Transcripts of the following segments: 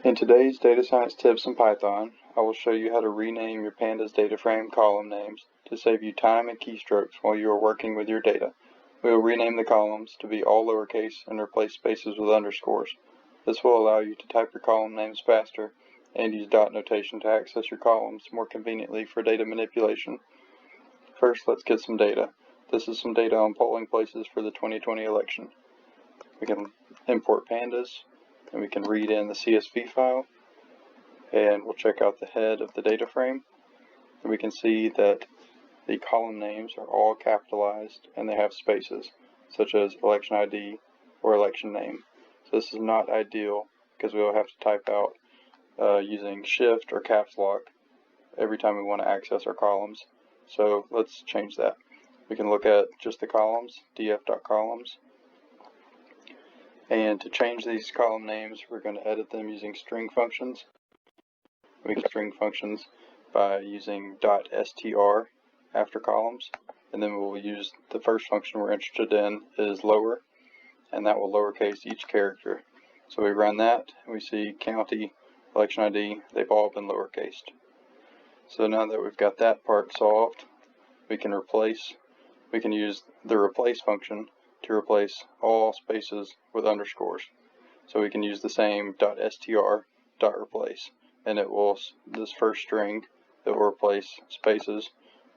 In today's data science tips in Python, I will show you how to rename your Pandas data frame column names to save you time and keystrokes while you are working with your data. We will rename the columns to be all lowercase and replace spaces with underscores. This will allow you to type your column names faster and use dot notation to access your columns more conveniently for data manipulation. First, let's get some data. This is some data on polling places for the 2020 election. We can import Pandas, and we can read in the CSV file, and we'll check out the head of the data frame, and we can see that the column names are all capitalized and they have spaces, such as election ID or election name. So this is not ideal because we'll have to type out using shift or caps lock every time we want to access our columns. So let's change that. We can look at just the columns, df.columns. And to change these column names, we're going to edit them using string functions. We can string functions by using .str after columns, and then we'll use the first function we're interested in is lower, and that will lowercase each character. So we run that, and we see county, election ID, they've all been lowercased. So now that we've got that part solved, we can use the replace function to replace all spaces with underscores. So we can use the same .str.replace, and it will, this first string, it will replace spaces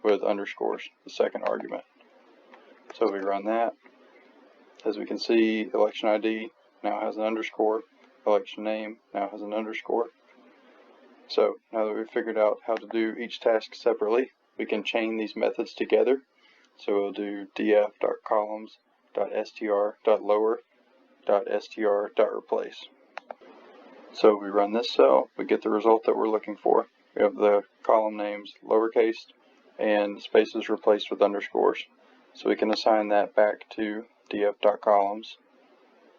with underscores, the second argument. So we run that. As we can see, election ID now has an underscore, election name now has an underscore. So now that we've figured out how to do each task separately, we can chain these methods together. So we'll do df.columns.str.lower.str.replace. So we run this cell, we get the result that we're looking for. We have the column names lowercase and spaces replaced with underscores. So we can assign that back to df.columns,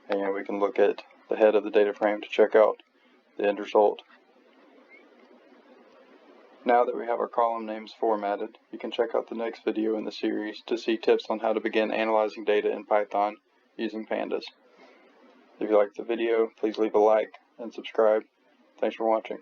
and we can look at the head of the data frame to check out the end result. Now that we have our column names formatted, you can check out the next video in the series to see tips on how to begin analyzing data in Python using Pandas. If you liked the video, please leave a like and subscribe. Thanks for watching.